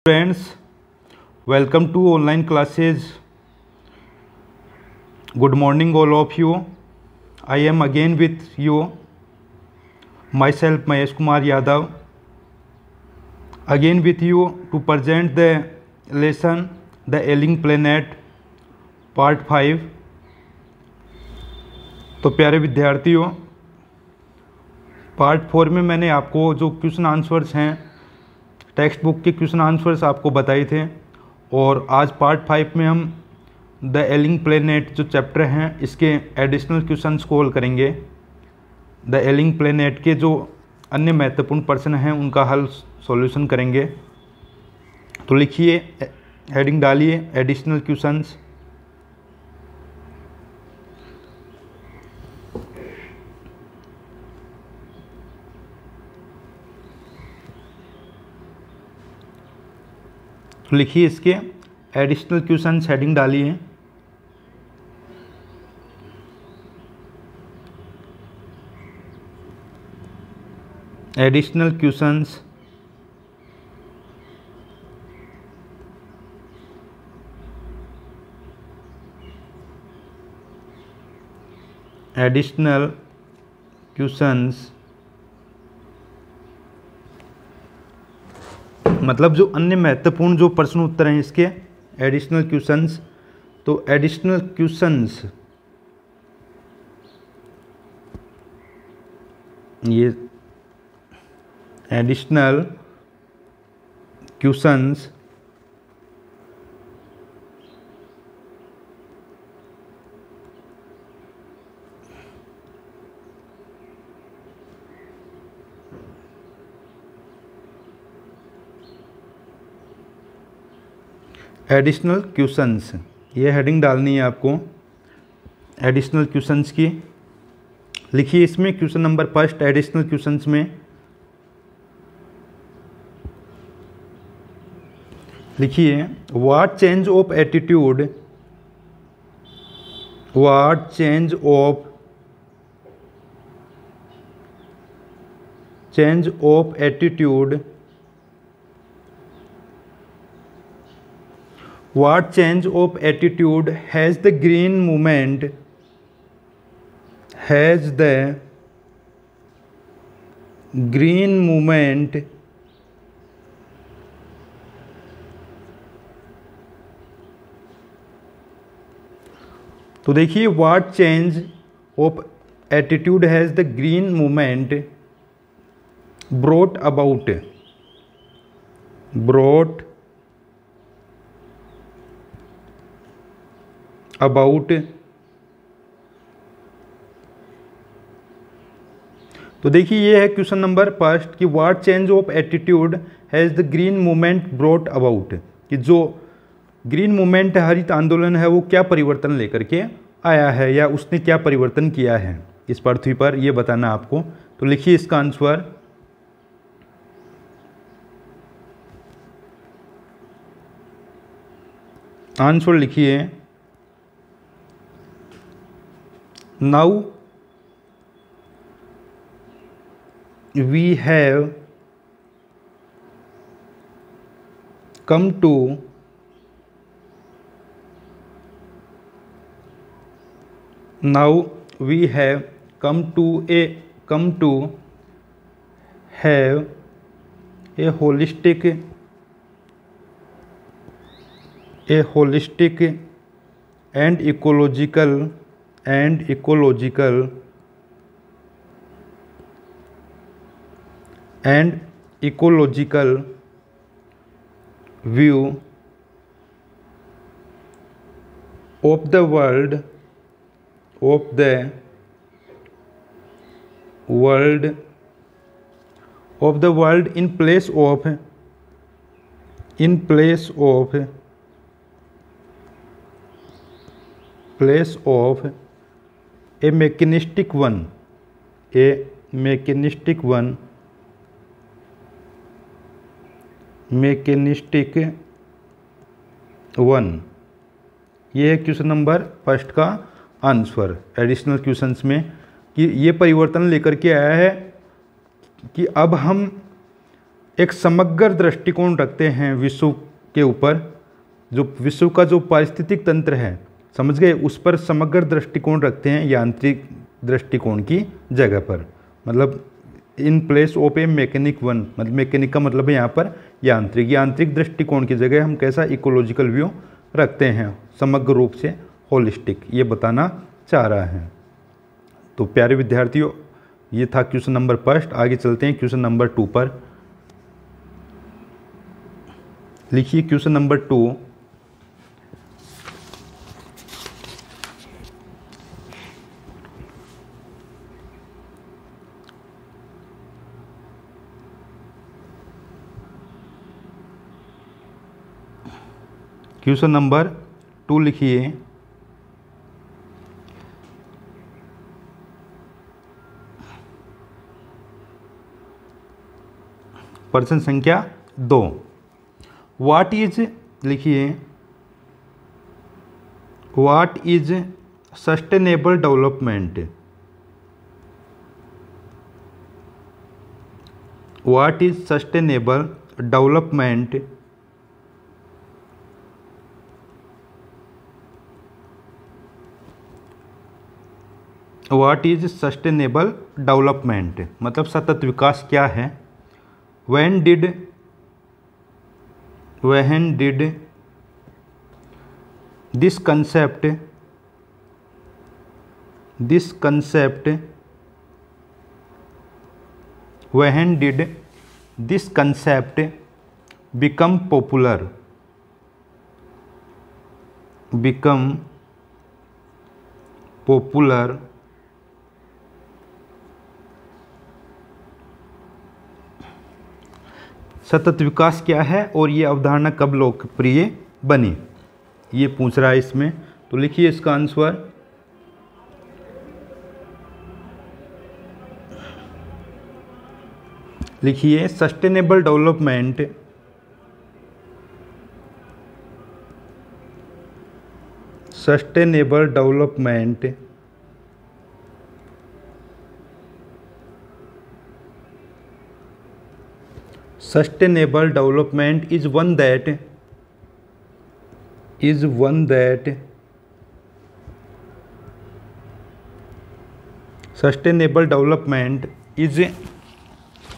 Friends, welcome to online classes. Good morning all of you. I am again with you, myself Mahesh Kumar Yadav, again with you to present the lesson The Ailing Planet Part 5. तो प्यारे विद्यार्थियों, part 4 में मैंने आपको जो question answers हैं, text book के question answers आपको बताए थे, और आज पार्ट 5 में हम द एलिंग प्लेनेट जो चैप्टर हैं इसके एडिशनल क्वेश्चंस को हल करेंगे। द एलिंग प्लेनेट के जो अन्य महत्वपूर्ण प्रश्न हैं उनका हल सॉल्यूशन करेंगे। तो लिखिए, हेडिंग डालिए एडिशनल क्वेश्चंस। तो लिखिए इसके एडिशनल क्वेश्चंस, हेडिंग डालिए। एडिशनल क्वेश्चंस, एडिशनल क्वेश्चंस मतलब जो अन्य महत्वपूर्ण जो प्रश्न उत्तर हैं इसके एडिशनल क्वेश्चंस। तो एडिशनल क्वेश्चंस ये एडिशनल क्वेश्चंस एडिशनल क्वेश्चंस, ये हेडिंग डालनी है आपको एडिशनल क्वेश्चंस की। लिखिए इसमें question number first additional questions में लिखिए, what change of attitude, what change of attitude, what change of attitude has the green movement तो देखिए, what change of attitude has the green movement brought about तो देखिए ये है question number first कि what change of attitude has the green movement brought about, कि जो green movement हरित आंदोलन है वो क्या परिवर्तन लेकर के आया है या उसने क्या परिवर्तन किया है इस पृथ्वी पर, ये बताना आपको। तो लिखिए इसका आंसर। आंसर लिखिए, now we have come to have a holistic and ecological view of the world in place of a mechanistic one, ये है क्वेश्चन नंबर फर्स्ट का आंसर एडिशनल क्वेश्चंस में, कि ये परिवर्तन लेकर के आया है कि अब हम एक समग्र दृष्टिकोण रखते हैं विश्व के ऊपर, जो विश्व का जो पारिस्थितिक तंत्र है, समझ गए, उस पर समग्र दृष्टिकोण रखते हैं यांत्रिक दृष्टिकोण की जगह पर। मतलब in place of A mechanic one, मतलब मैकेनिक का मतलब है यहाँ पर यांत्रिक दृष्टिकोण की जगह हम कैसा इकोलॉजिकल व्यू रखते हैं, समग्र रूप से होलिस्टिक, ये बताना चाह रहा है। तो प्यारे विद्यार्थियों, ये था क्वेश्चन नंबर 1। आगे चलते हैं क्वेश्चन नंबर 2 पर। लिखिए क्वेश्चन नंबर 2। क्वेश्चन नंबर 2 लिखिए, प्रश्न संख्या 2। व्हाट इज, लिखिए, what is sustainable development? What is sustainable development? What is sustainable development मतलब सतत विकास क्या है? When did this concept when did this concept become popular? सतत विकास क्या है और ये अवधारणा कब लोकप्रिय बनी, ये पूछ रहा है इसमें। तो लिखिए इसका आंसर, लिखिए sustainable development Sustainable development is one that sustainable development is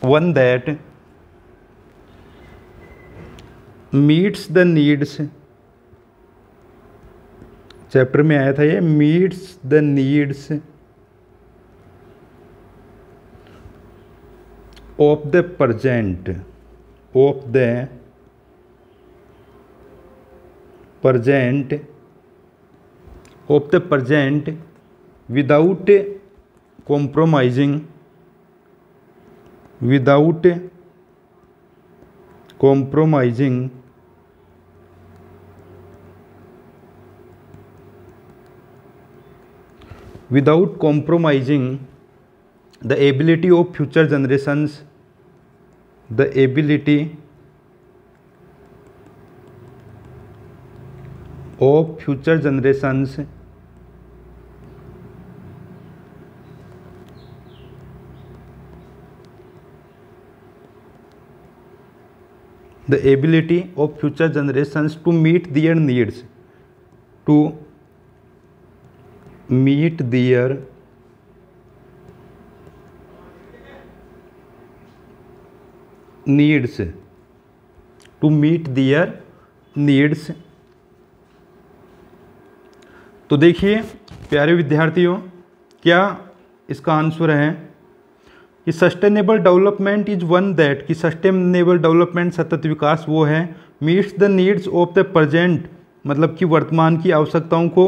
one that meets the needs, chapter में आया था ये, meets the needs of the present without compromising the ability of future generations, the ability of future generations to meet their needs, तो देखिए प्यारे विद्यार्थियों, क्या इसका आंसर है कि sustainable development is one that, कि सस्टेनेबल डेवलपमेंट सतत विकास वो है, meets the needs of the present मतलब कि वर्तमान की आवश्यकताओं को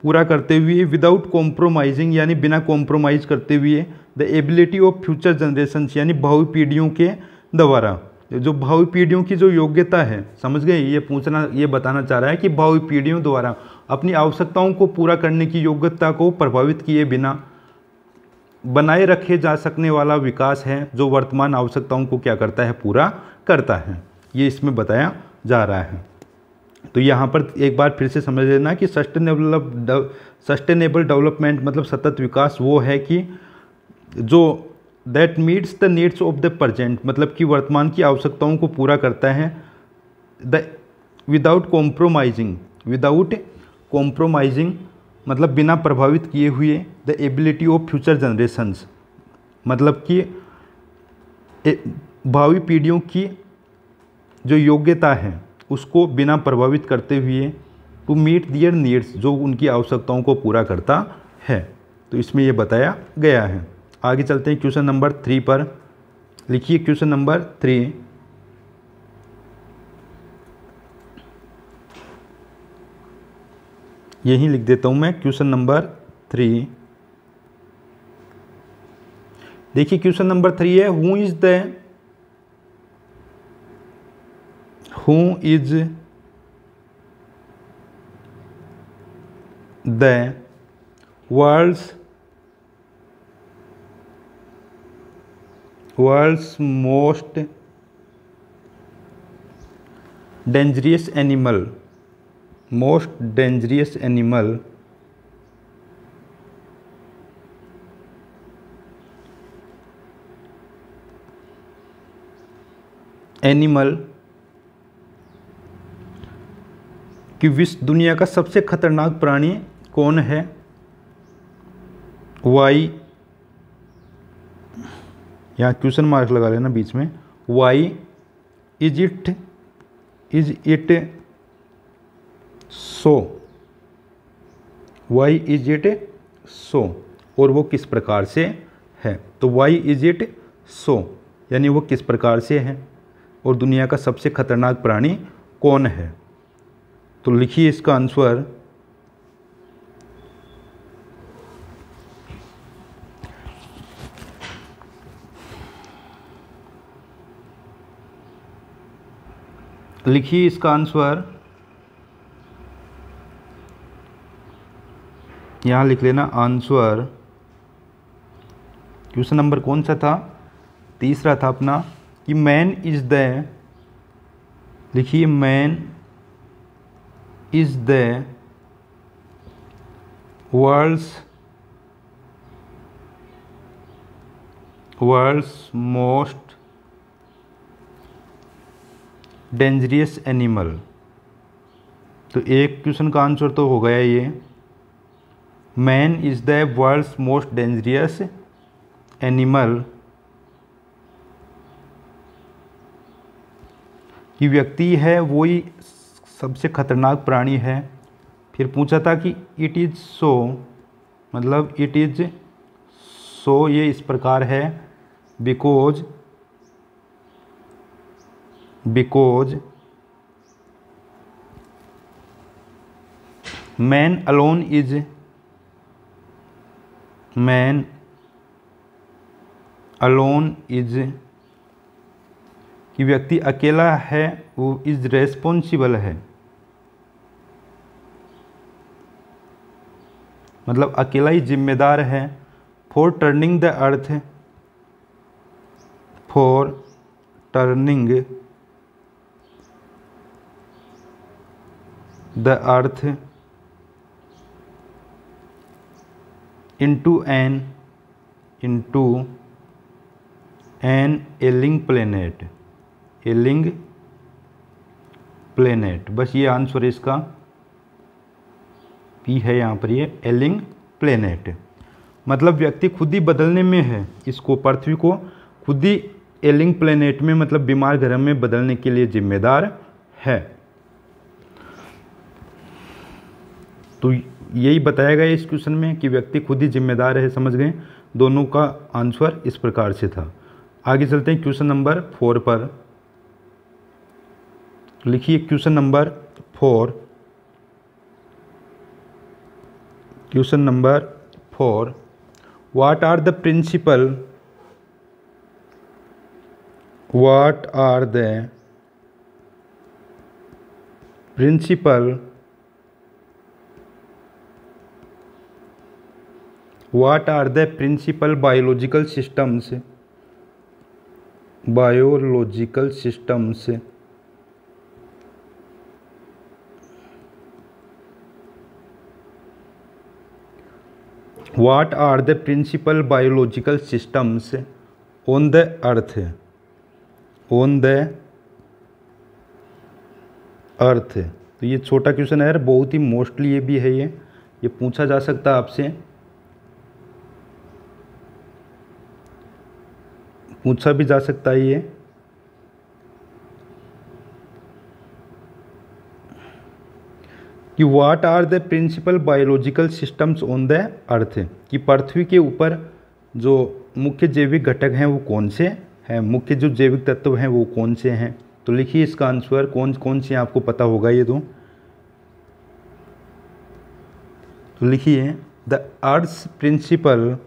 पूरा करते हुए, विदाउट कॉम्प्रोमाइजिंग यानी बिना कॉम्प्रोमाइज़ करते हुए, the ability of future generations यानी भावी पीढ़ियों के द्वारा, जो भावी पीढ़ियों की जो योग्यता है, समझ गए, ये बताना चाह रहा है कि भावी पीढ़ियों द्वारा अपनी आवश्यकताओं को पूरा करने की योग्यता को प्रभावित किए बिना बनाए रखे जा सकने वाला विकास है, जो वर्तमान आवश्यकताओं को क्या करता है, पूरा करता है, ये इसमें बताया जा रहा है। तो यहाँ पर एक बार फिर से समझ लेना कि सस्टेनेबल डेवलपमेंट मतलब सतत विकास वो है कि जो that meets the needs of the present, मतलब कि वर्तमान की आवश्यकताओं को पूरा करता है। द विदाउट कॉम्प्रोमाइजिंग मतलब बिना प्रभावित किए हुए। The ability of future generations, मतलब कि भावी पीढ़ियों की जो योग्यता है उसको बिना प्रभावित करते हुए। टू मीट दियर नीड्स, जो उनकी आवश्यकताओं को पूरा करता है। तो इसमें ये बताया गया है। आगे चलते हैं क्वेश्चन नंबर 3 पर। लिखिए क्वेश्चन नंबर 3। यही लिख देता हूं मैं, क्वेश्चन नंबर 3। देखिए क्वेश्चन नंबर 3 है, who is the world's most dangerous animal, कि विश्व दुनिया का सबसे खतरनाक प्राणी कौन है? वाई, यहाँ क्वेश्चन मार्क लगा लेना बीच में। Why is it so, why is it so, और वो किस प्रकार से है। तो वाई इज इट सो यानी वो किस प्रकार से है, और दुनिया का सबसे खतरनाक प्राणी कौन है। तो लिखिए इसका आंसर। लिखिए इसका आंसर, यहाँ लिख लेना आंसर। क्वेश्चन नंबर कौन सा था? तीसरा था अपना, कि मैन इज द, लिखिए man is the world's most dangerous animal. तो एक क्वेश्चन का आंसर तो हो गया ये, man is the world's most dangerous animal, कि व्यक्ति है वही सबसे खतरनाक प्राणी है। फिर पूछा था कि इट इज़ सो, मतलब इट इज़ सो ये इस प्रकार है, बिकॉज मैन अलोन इज, कि व्यक्ति अकेला है वो इज रेस्पॉन्सिबल है, मतलब अकेला ही जिम्मेदार है। For turning the earth into an ailing planet, बस ये आंसर इसका पी है यहाँ पर, ये एलिंग प्लेनेट, मतलब व्यक्ति खुद ही बदलने में है इसको, पृथ्वी को खुद ही एलिंग प्लेनेट में, मतलब बीमार ग्रह में बदलने के लिए जिम्मेदार है। तो यही बताया गया इस क्वेश्चन में कि व्यक्ति खुद ही जिम्मेदार है, समझ गए। दोनों का आंसर इस प्रकार से था। आगे चलते हैं क्वेश्चन नंबर 4 पर। लिखिए question number 4। Question number 4, what are the principal biological systems What are the principal biological systems on the earth, on the earth. तो ये छोटा क्वेश्चन है यार, बहुत ही मोस्टली ये भी है, ये पूछा जा सकता है आपसे, पूछा भी जा सकता है ये। कि what are the principal biological systems on the earth, कि पृथ्वी के ऊपर जो मुख्य जैविक घटक हैं वो कौन से हैं, मुख्य जो जैविक तत्व हैं वो कौन से हैं। तो लिखिए इसका आंसर कौन कौन से आपको पता होगा ये तो लिखिए द अर्थ्स प्रिंसिपल,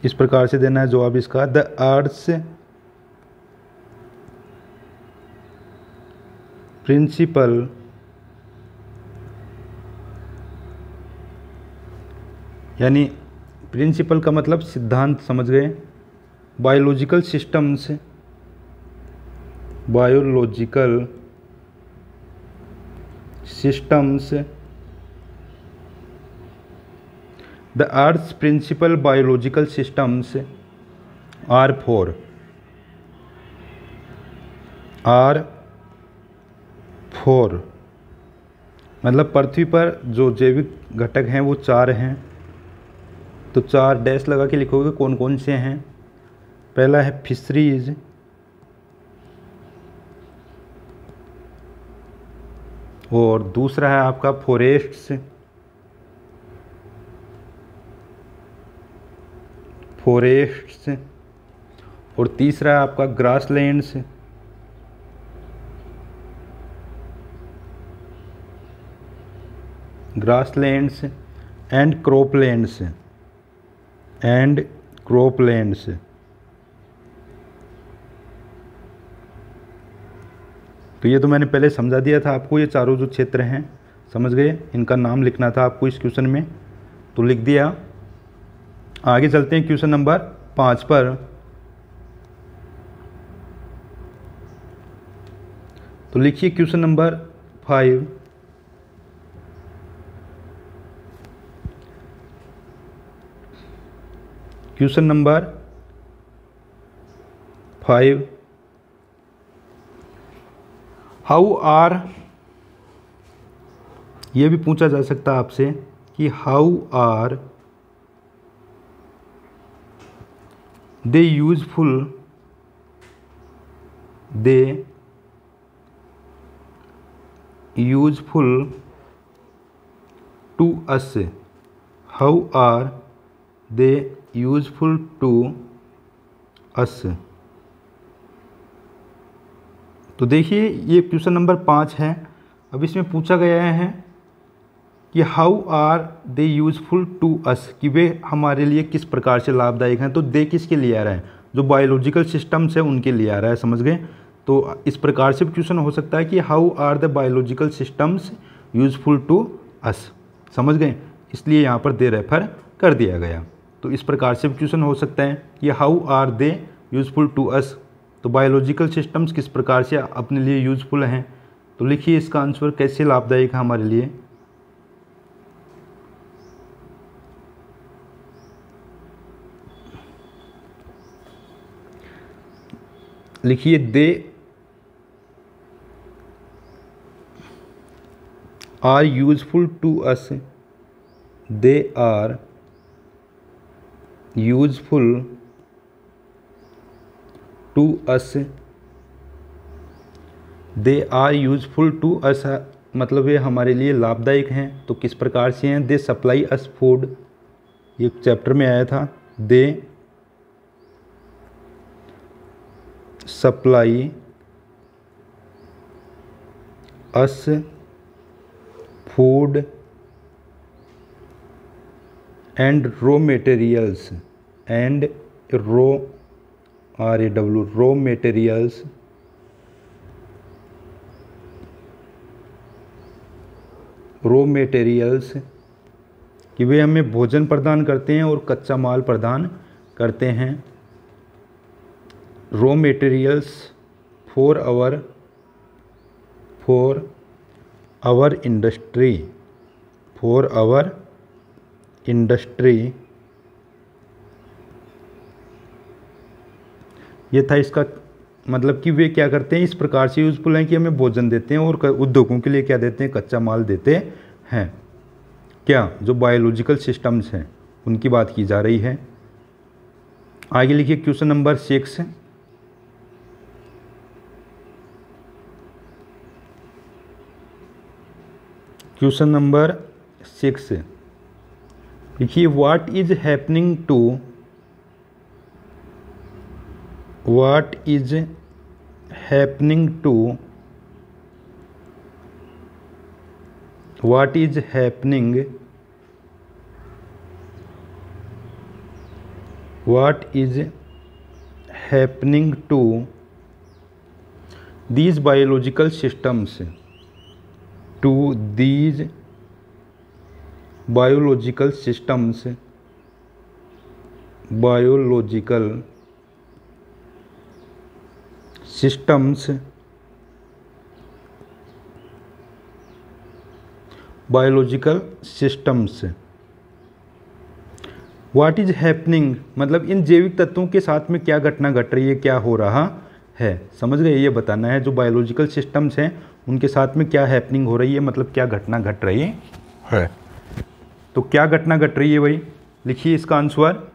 इस प्रकार से देना है जवाब इसका, द अर्थ्स प्रिंसिपल यानी प्रिंसिपल का मतलब सिद्धांत, समझ गए। Biological systems, biological systems, the earth's principal biological systems are four, मतलब पृथ्वी पर जो जैविक घटक हैं वो 4 हैं। तो 4 डैश लगा के लिखोगे कौन कौन से हैं। पहला है फिशरीज, और दूसरा है आपका फॉरेस्ट्स, और तीसरा है आपका ग्रासलैंड्स, एंड क्रॉपलैंड्स, तो ये तो मैंने पहले समझा दिया था आपको, ये चारों जो क्षेत्र हैं समझ गए, इनका नाम लिखना था आपको इस क्वेश्चन में, तो लिख दिया। आगे चलते हैं क्वेश्चन नंबर 5 पर। तो लिखिए question number 5, question number 5, how are, ये भी पूछा जा सकता है आपसे कि how are they useful to us, how are they useful to us. तो देखिए ये क्वेश्चन नंबर 5 है। अब इसमें पूछा गया है कि how are they useful to us, कि वे हमारे लिए किस प्रकार से लाभदायक हैं। तो दे किसके लिए आ रहा है, जो बायोलॉजिकल सिस्टम्स है उनके लिए आ रहा है, समझ गए। तो इस प्रकार से क्वेश्चन हो सकता है कि how are the biological systems useful to us, समझ गए, इसलिए यहाँ पर दे रेफर कर दिया गया। तो इस प्रकार से क्वेश्चन हो सकता है कि how are they useful to us, तो बायोलॉजिकल सिस्टम्स किस प्रकार से अपने लिए यूजफुल हैं। तो लिखिए इसका आंसर कैसे लाभदायक है हमारे लिए। लिखिए they are useful to us, they are useful to us, they are useful to us मतलब ये हमारे लिए लाभदायक हैं। तो किस प्रकार से हैं, दे सप्लाई अस फूड, ये चैप्टर में आया था, they supply us food and raw materials, and raw materials, कि वे हमें भोजन प्रदान करते हैं और कच्चा माल प्रदान करते हैं। Raw materials for our industry ये था इसका मतलब कि वे क्या करते हैं, इस प्रकार से यूजफुल हैं कि हमें भोजन देते हैं और उद्योगों के लिए क्या देते हैं, कच्चा माल देते हैं। क्या जो बायोलॉजिकल सिस्टम्स हैं उनकी बात की जा रही है। आगे लिखिए क्वेश्चन नंबर 6। क्वेश्चन नंबर 6 लिखिए, what is happening to what is happening to what is happening what is happening to these biological systems, to these biological systems, biological systems, biological systems, what is happening मतलब इन जैविक तत्वों के साथ में क्या घटना घट रही है, क्या हो रहा है, समझ गए, ये बताना है। जो बायोलॉजिकल सिस्टम्स हैं उनके साथ में क्या हैपनिंग हो रही है, मतलब क्या घटना घट रही है। तो क्या घटना घट रही है भाई, लिखिए इसका आंसर।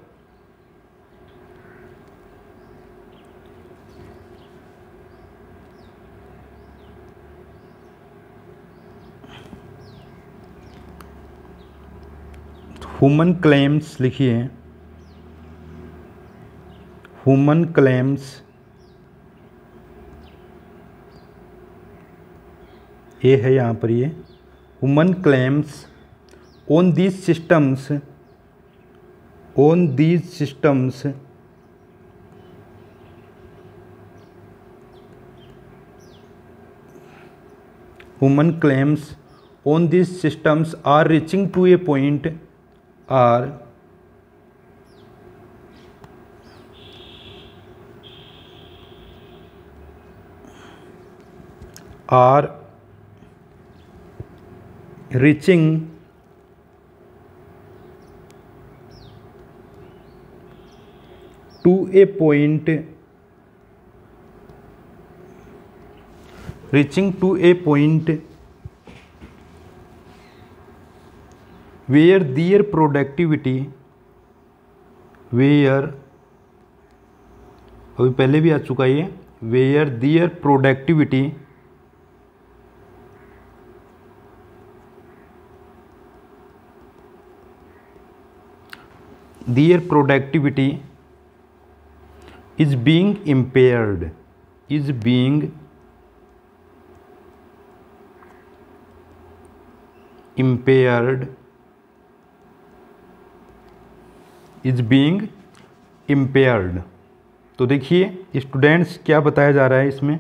ह्यूमन क्लेम्स लिखिए, ह्यूमन क्लेम्स, ये है यहाँ पर, ये human claims on these systems, on these systems human claims on these systems are reaching to a point, are reaching to a point, reaching to a point where their productivity, where अभी पहले भी आ चुका है ये, where their productivity is being impaired, is being impaired, is being impaired। तो देखिए students क्या बताया जा रहा है इसमें,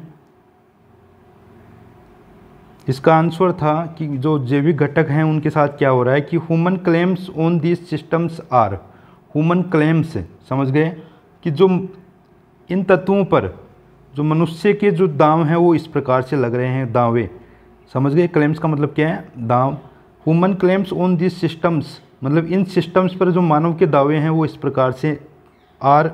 इसका आंसर था कि जो जैविक घटक हैं उनके साथ क्या हो रहा है कि human claims on this systems are, human claims समझ गए कि जो इन तत्वों पर जो मनुष्य के जो दांव हैं वो इस प्रकार से लग रहे हैं, दावे, समझ गए। क्लेम्स का मतलब क्या है, दांव। Human claims on this systems मतलब इन सिस्टम्स पर जो मानव के दावे हैं वो इस प्रकार से are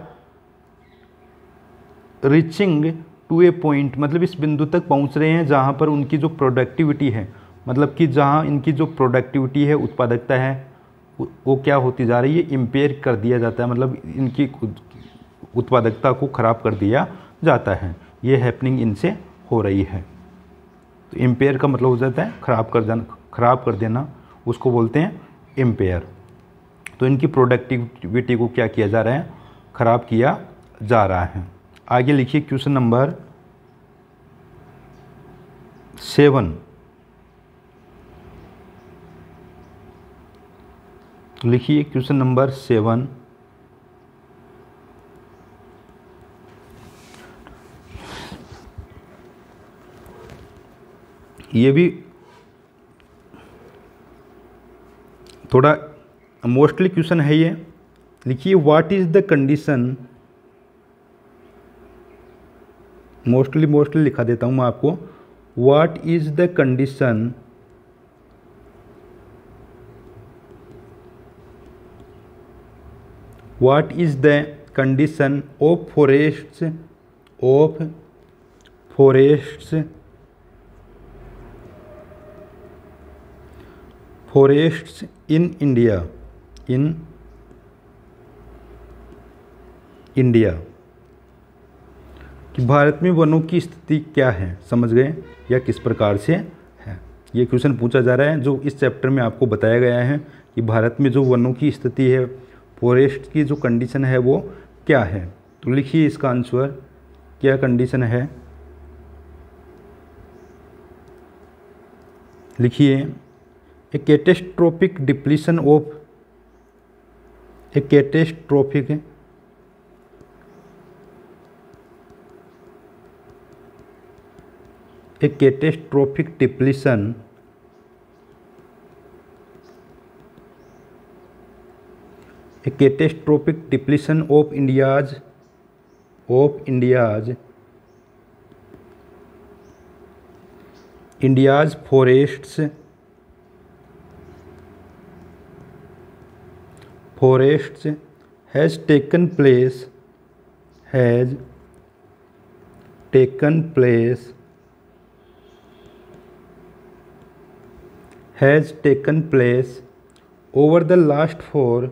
reaching to a point मतलब इस बिंदु तक पहुंच रहे हैं जहां पर उनकी जो प्रोडक्टिविटी है, मतलब कि जहां इनकी जो प्रोडक्टिविटी है, उत्पादकता है, वो क्या होती जा रही है, इम्पेयर कर दिया जाता है, मतलब इनकी उत्पादकता को ख़राब कर दिया जाता है। ये हैपनिंग इनसे हो रही है। तो इम्पेयर का मतलब हो जाता है ख़राब कर देना, उसको बोलते हैं इम्पेयर। तो इनकी प्रोडक्टिविटी को क्या किया जा रहा है, ख़राब किया जा रहा है। आगे लिखिए क्वेश्चन नंबर 7। लिखिए क्वेश्चन नंबर 7। ये भी थोड़ा मोस्टली क्वेश्चन है ये। लिखिए what is the condition, mostly लिखा देता हूं मैं आपको, what is the condition what is the condition of forests of forests in India कि भारत में वनों की स्थिति क्या है, समझ गए, या किस प्रकार से है। ये क्वेश्चन पूछा जा रहा है जो इस चैप्टर में आपको बताया गया है कि भारत में जो वनों की स्थिति है, फॉरेस्ट की जो कंडीशन है वो क्या है। तो लिखिए इसका आंसर, क्या कंडीशन है, लिखिए a catastrophic depletion of a catastrophic depletion of India's forests has taken place over the last four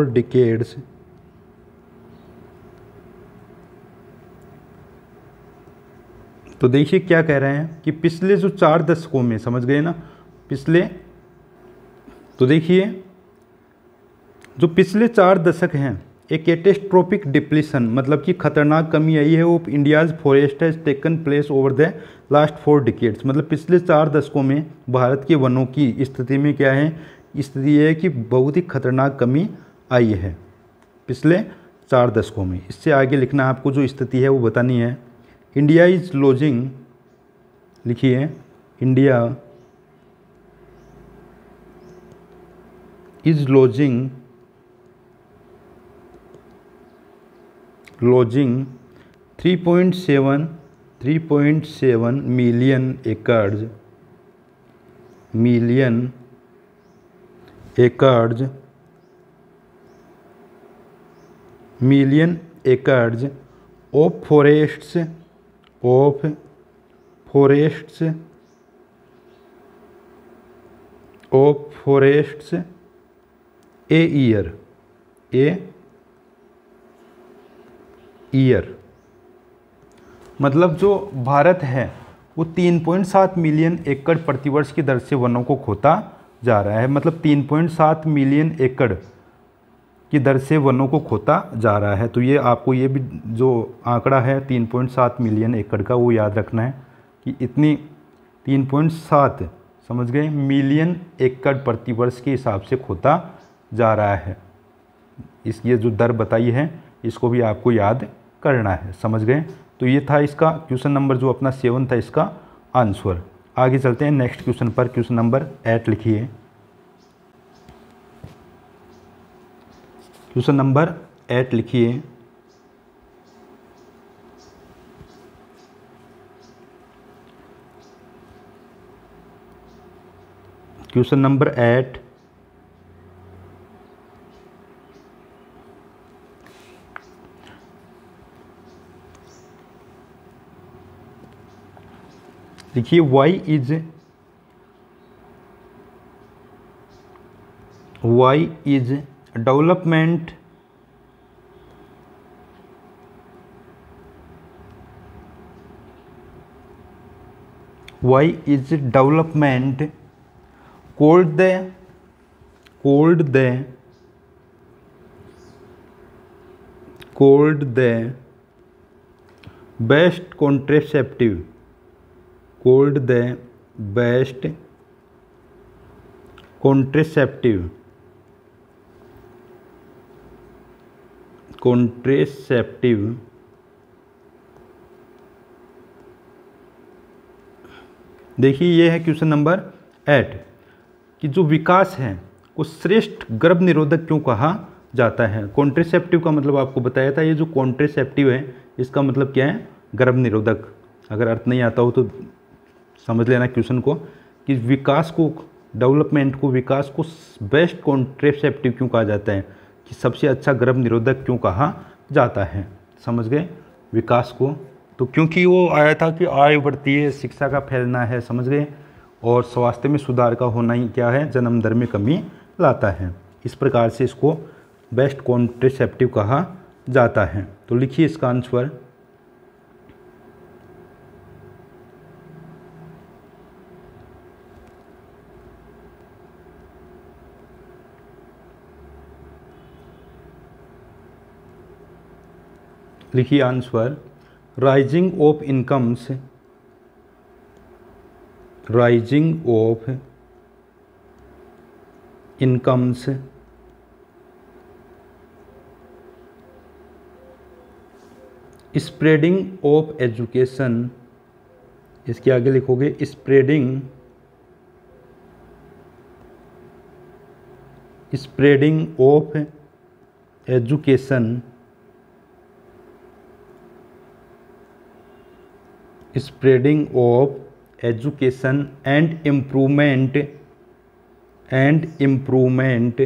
decades तो देखिए क्या कह रहे हैं कि पिछले जो 4 दशकों में, समझ गए ना, पिछले, तो देखिए जो पिछले 4 दशक हैं, एक कैटेस्ट्रोफिक डिप्लीशन मतलब कि खतरनाक कमी आई है वो India's forest has taken place over the last 4 decades, मतलब पिछले 4 दशकों में भारत के वनों की स्थिति में क्या है, स्थिति है कि बहुत ही खतरनाक कमी आई है पिछले 4 दशकों में। इससे आगे लिखना आपको जो स्थिति है वो बतानी है। इंडिया इज लॉजिंग, लिखिए India is losing 3.7 million acres of forests a year, मतलब जो भारत है वो 3.7 मिलियन एकड़ प्रतिवर्ष की दर से वनों को खोता जा रहा है, मतलब 3.7 मिलियन एकड़ की दर से वनों को खोता जा रहा है। तो ये आपको ये भी जो आंकड़ा है 3.7 मिलियन एकड़ का वो याद रखना है कि इतनी 3.7, समझ गए, मिलियन एकड़ प्रतिवर्ष के हिसाब से खोता जा रहा है। इस ये जो दर बताई है इसको भी आपको याद करना है, समझ गए। तो ये था इसका क्वेश्चन नंबर जो अपना 7 था इसका आंसर। आगे चलते हैं नेक्स्ट क्वेश्चन पर। क्वेश्चन नंबर 8 लिखिए। क्वेश्चन नंबर 8 लिखिए। क्वेश्चन नंबर 8, देखिए why is development called the best contraceptive देखिए ये है क्वेश्चन नंबर 8 कि जो विकास है वो श्रेष्ठ गर्भ निरोधक क्यों कहा जाता है। कॉन्ट्रेसेप्टिव का मतलब आपको बताया था, ये जो कॉन्ट्रेसेप्टिव है इसका मतलब क्या है, गर्भ निरोधक। अगर अर्थ नहीं आता हो तो समझ लेना क्वेश्चन को कि विकास को, डेवलपमेंट को, विकास को बेस्ट कॉन्ट्रेसेप्टिव क्यों कहा जाता है, कि सबसे अच्छा गर्भ निरोधक क्यों कहा जाता है। समझ गए विकास को, तो क्योंकि वो आया था कि आयु बढ़ती है, शिक्षा का फैलना है, समझ गए, और स्वास्थ्य में सुधार का होना ही क्या है, जन्म दर में कमी लाता है। इस प्रकार से इसको बेस्ट कॉन्ट्रेसेप्टिव कहा जाता है। तो लिखिए इसका आंसर। लिखिए answer, rising of incomes, rising of incomes spreading of education, इसके आगे लिखोगे spreading, spreading of education, spreading of education and improvement, and improvement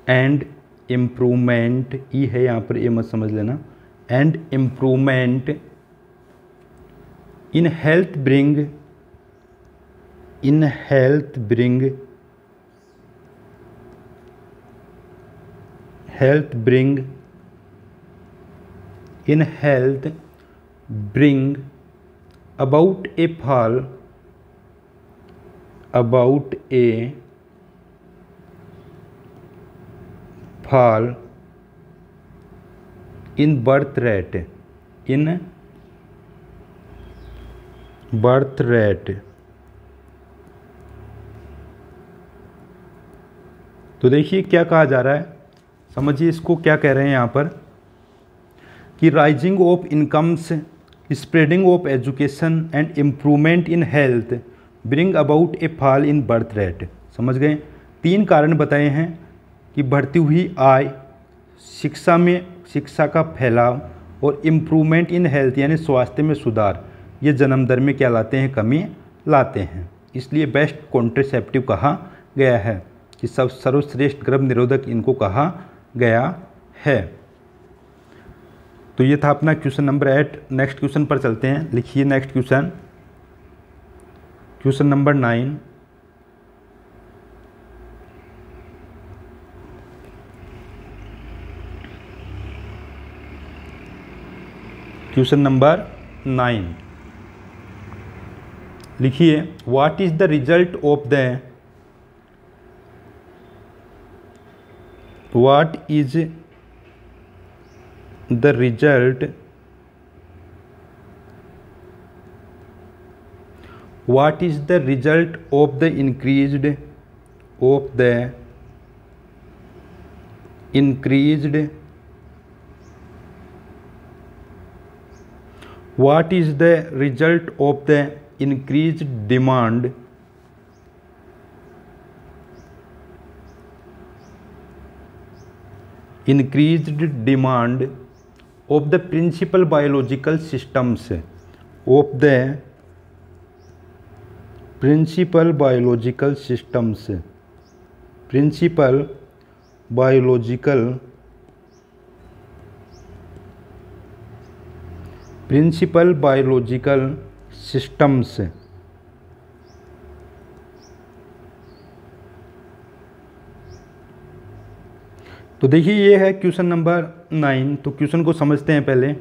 and improvement, ई है यहाँ पर, ये मत समझ लेना, and improvement in health bring, in health bring, health bring, in health bring about a fall, about a fall in birth rate, in birth rate। तो देखिए क्या कहा जा रहा है, समझिए इसको क्या कह रहे हैं यहाँ पर, कि rising of incomes, spreading of education and improvement in health bring about a fall in birth rate. समझ गए, 3 कारण बताए हैं कि बढ़ती हुई आय, शिक्षा में, शिक्षा का फैलाव, और इम्प्रूवमेंट इन हेल्थ यानी स्वास्थ्य में सुधार, ये जन्म दर में क्या लाते हैं, कमी लाते हैं। इसलिए बेस्ट कॉन्ट्रेसेप्टिव कहा गया है, कि सब सर्वश्रेष्ठ गर्भ निरोधक इनको कहा गया है। तो ये था अपना क्वेश्चन नंबर 8। नेक्स्ट क्वेश्चन पर चलते हैं। लिखिए next question, question number 9। Question number 9 लिखिए, what is the result of the, what is the result, what is the result of the increased, of the increased, what is the result of the increased demand, increased demand of the principal biological systems, of the principal biological systems, principal biological, principal biological systems. तो देखिए ये है question number 9। तो question को समझते हैं पहले,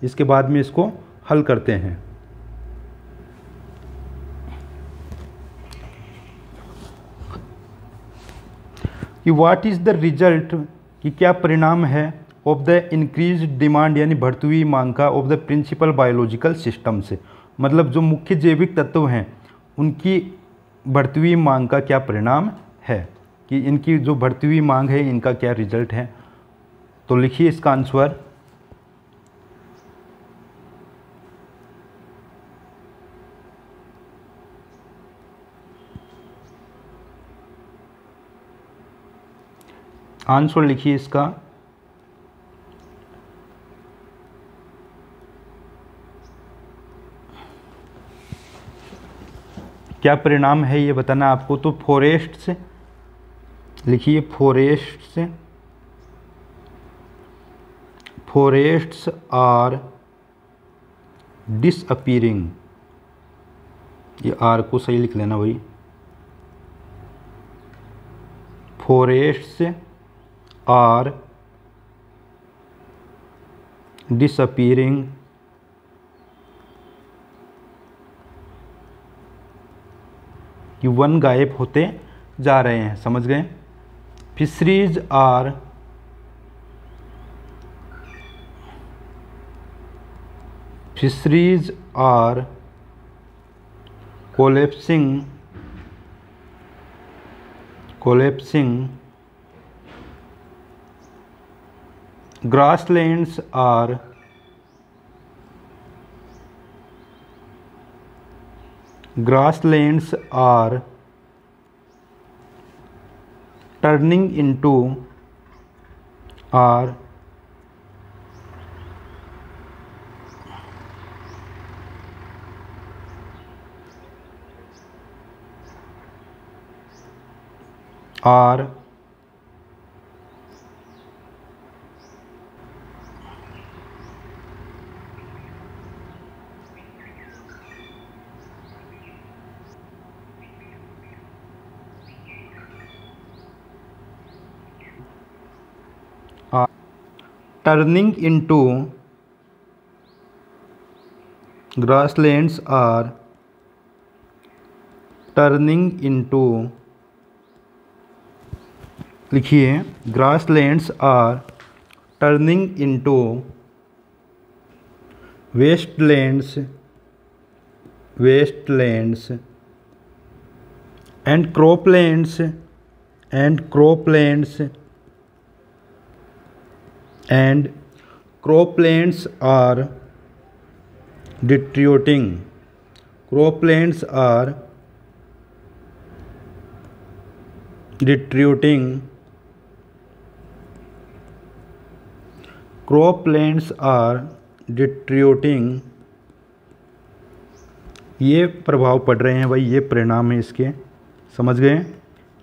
इसके बाद में इसको हल करते हैं। कि व्हाट इज द रिजल्ट, कि क्या परिणाम है, ऑफ द इंक्रीज डिमांड यानी बढ़ती हुई मांग का, of the principal biological system से, मतलब जो मुख्य जैविक तत्व हैं उनकी बढ़ती हुई मांग का क्या परिणाम है, कि इनकी जो बढ़ती हुई मांग है इनका क्या रिजल्ट है। तो लिखिए इसका आंसर, आंसर लिखिए इसका, क्या परिणाम है ये बताना आपको। तो फॉरेस्ट्स लिखिए, फॉरेस्ट्स आर डिसअपीयरिंग, ये आर को सही लिख लेना भाई। फॉरेस्ट्स आर डिसअपीयरिंग कि वन गायब होते जा रहे हैं, समझ गए। Fisheries are collapsing grasslands are turning into are turning into grasslands are turning into, लिखिए, grasslands are turning into wastelands and croplands are deteriorating. Croplands are deteriorating. ये प्रभाव पड़ रहे हैं भाई, ये परिणाम है इसके, समझ गए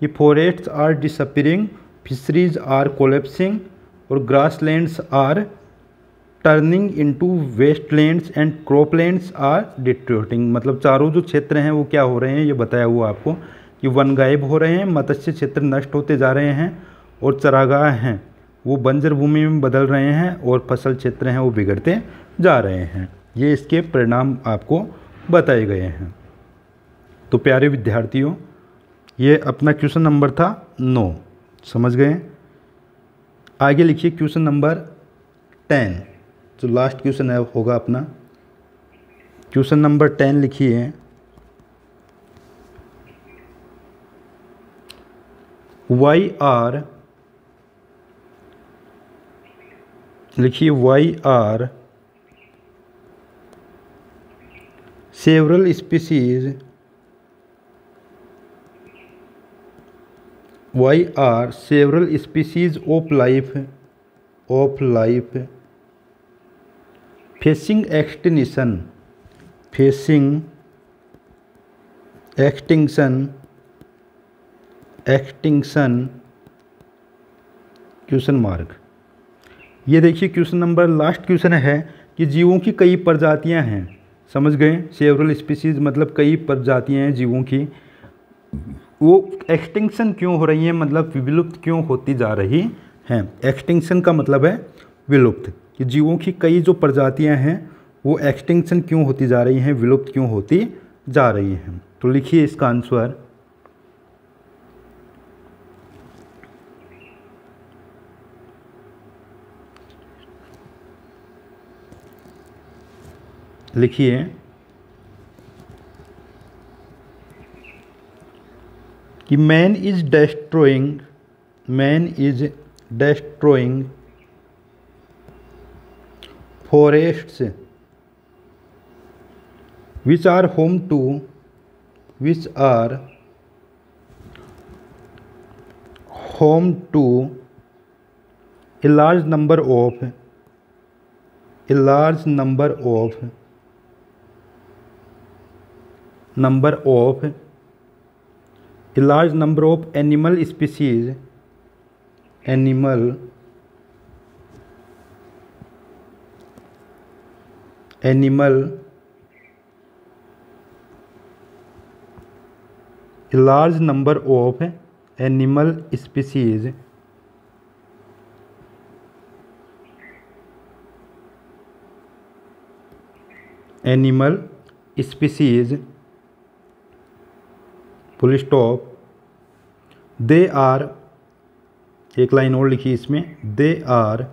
कि forests are disappearing, fisheries are collapsing और grasslands are turning into wastelands and croplands are deteriorating. मतलब चारों जो क्षेत्र हैं वो क्या हो रहे हैं, ये बताया हुआ आपको कि वन गायब हो रहे हैं, मत्स्य क्षेत्र नष्ट होते जा रहे हैं और चरागाह हैं वो बंजर भूमि में बदल रहे हैं और फसल क्षेत्र हैं वो बिगड़ते जा रहे हैं। ये इसके परिणाम आपको बताए गए हैं। तो प्यारे विद्यार्थियों, ये अपना क्वेश्चन नंबर था 9, समझ गए। आगे लिखिए क्वेश्चन नंबर 10, जो लास्ट क्वेश्चन है होगा अपना। क्वेश्चन नंबर 10 लिखिए, why are several species of life facing extinction question mark. ये देखिए क्वेश्चन नंबर लास्ट क्वेश्चन है कि जीवों की कई प्रजातियां हैं, समझ गए। सेवरल स्पीसीज मतलब कई प्रजातियां हैं जीवों की, वो एक्सटिंक्शन क्यों हो रही हैं, मतलब विलुप्त क्यों होती जा रही हैं। एक्सटिंक्शन का मतलब है विलुप्त, कि जीवों की कई जो प्रजातियां हैं वो एक्सटिंक्शन क्यों होती जा रही हैं, विलुप्त क्यों होती जा रही हैं। तो लिखिए इसका आंसर, लिखिए कि man is destroying forests which are home to a large number of a large number of animal species, a large number of animal species full stop, they are, एक लाइन और लिखी इसमें, they are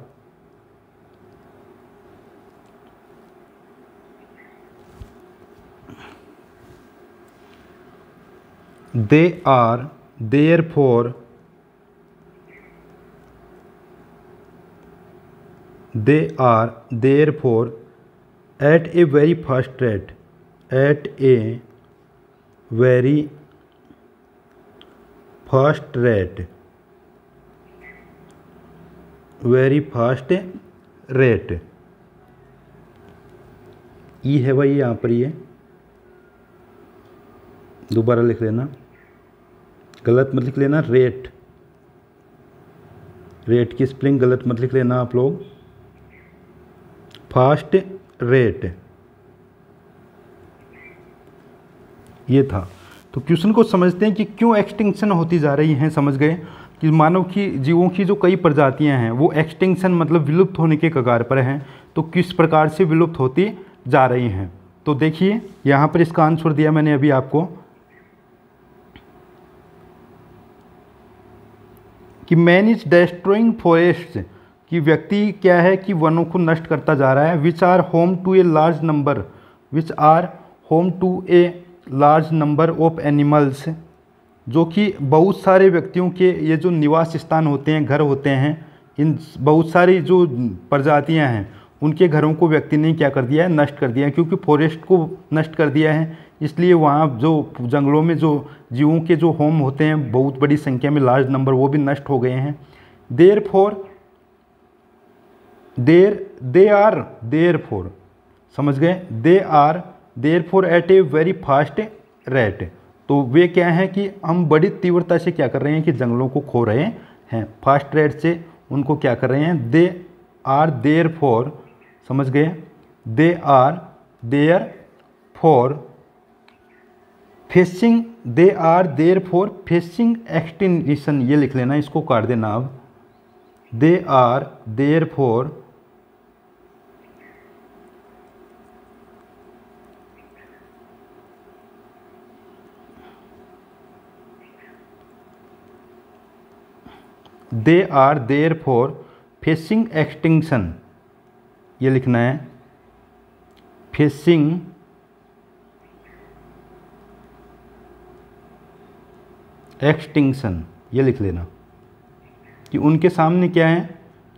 therefore at a very fast rate, ई है भाई यहाँ पर, ये दोबारा लिख लेना, गलत मत लिख लेना, रेट की स्पेलिंग गलत मत लिख लेना आप लोग, फास्ट रेट, ये था। तो क्वेश्चन को समझते हैं कि क्यों एक्सटिंक्शन होती जा रही हैं। समझ गए कि मानव की जीवों की जो कई प्रजातियां हैं वो एक्सटिंक्शन मतलब विलुप्त होने के कगार पर हैं, तो किस प्रकार से विलुप्त होती जा रही हैं। तो देखिए यहाँ पर इसका आंसर दिया मैंने अभी आपको कि मैन इज डेस्ट्रॉइंग फॉरेस्ट, कि व्यक्ति क्या है कि वनों को नष्ट करता जा रहा है, which are home to a large number of animals, जो कि बहुत सारे व्यक्तियों के ये जो निवास स्थान होते हैं, घर होते हैं, इन बहुत सारी जो प्रजातियां हैं उनके घरों को व्यक्ति ने क्या कर दिया है, नष्ट कर दिया है, क्योंकि फॉरेस्ट को नष्ट कर दिया है, इसलिए वहाँ जो जंगलों में जो जीवों के जो होम होते हैं बहुत बड़ी संख्या में, लार्ज नंबर, वो भी नष्ट हो गए हैं। देयरफॉर समझ गए, therefore at a very fast rate, तो वे क्या हैं कि हम बड़ी तीव्रता से क्या कर रहे हैं कि जंगलों को खो रहे हैं, फास्ट रेट से उनको क्या कर रहे हैं, दे आर देयरफॉर, समझ गए, they are therefore facing extinction, ये लिख लेना, इसको काट देना अब, they are therefore facing extinction, ये लिखना है, फेसिंग एक्सटिंक्शन, ये लिख लेना कि उनके सामने क्या है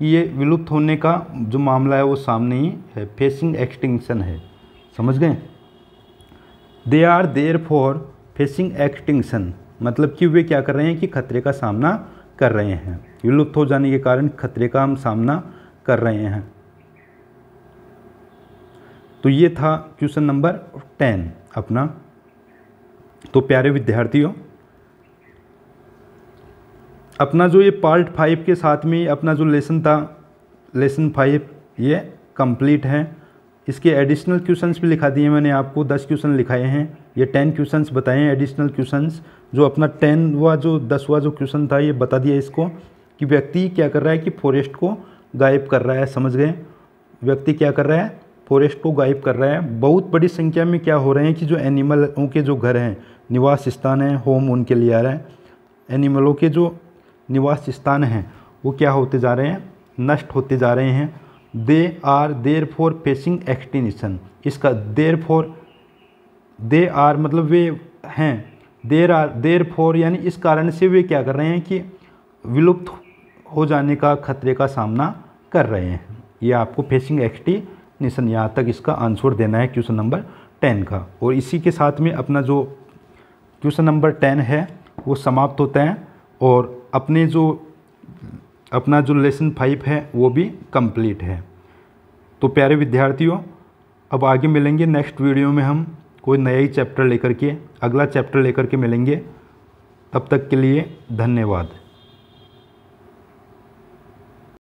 कि ये विलुप्त होने का जो मामला है वो सामने ही है, फेसिंग एक्सटिंक्शन है। समझ गए, they are therefore facing extinction, मतलब कि वे क्या कर रहे हैं कि खतरे का सामना कर रहे हैं, विलुप्त हो जाने के कारण खतरे का हम सामना कर रहे हैं। तो ये था क्वेश्चन नंबर 10 अपना। तो प्यारे विद्यार्थियों, अपना जो ये पार्ट 5 के साथ में अपना जो लेसन था, लेसन 5 ये कंप्लीट है। इसके एडिशनल क्वेश्चंस भी लिखा दिए मैंने आपको, 10 क्वेश्चन लिखाए हैं, ये 10 क्वेश्चंस बताए हैं एडिशनल क्वेश्चंस। जो अपना 10वां जो 10वां जो क्वेश्चन था ये बता दिया इसको कि व्यक्ति क्या कर रहा है कि फॉरेस्ट को गायब कर रहा है। समझ गए, व्यक्ति क्या कर रहा है, फॉरेस्ट को गायब कर रहा है। बहुत बड़ी संख्या में क्या हो रहे हैं कि जो एनिमलों के जो घर हैं, निवास स्थान हैं, होम उनके लिए आ रहा है, एनिमलों के जो निवास स्थान हैं वो क्या होते जा रहे हैं, नष्ट होते जा रहे हैं। They are therefore facing extinction, इसका दे आर मतलब वे हैं, देयरफॉर यानी इस कारण से वे क्या कर रहे हैं कि विलुप्त हो जाने का खतरे का सामना कर रहे हैं। ये आपको फेसिंग एक्सटिंक्शन यहाँ तक इसका आंसर देना है क्वेश्चन नंबर 10 का। और इसी के साथ में अपना जो क्वेश्चन नंबर 10 है वो समाप्त होता है और अपना जो लेसन 5 है वो भी कंप्लीट है। तो प्यारे विद्यार्थियों, अब आगे मिलेंगे नेक्स्ट वीडियो में, हम कोई नया ही चैप्टर लेकर के, अगला चैप्टर लेकर के मिलेंगे। तब तक के लिए धन्यवाद।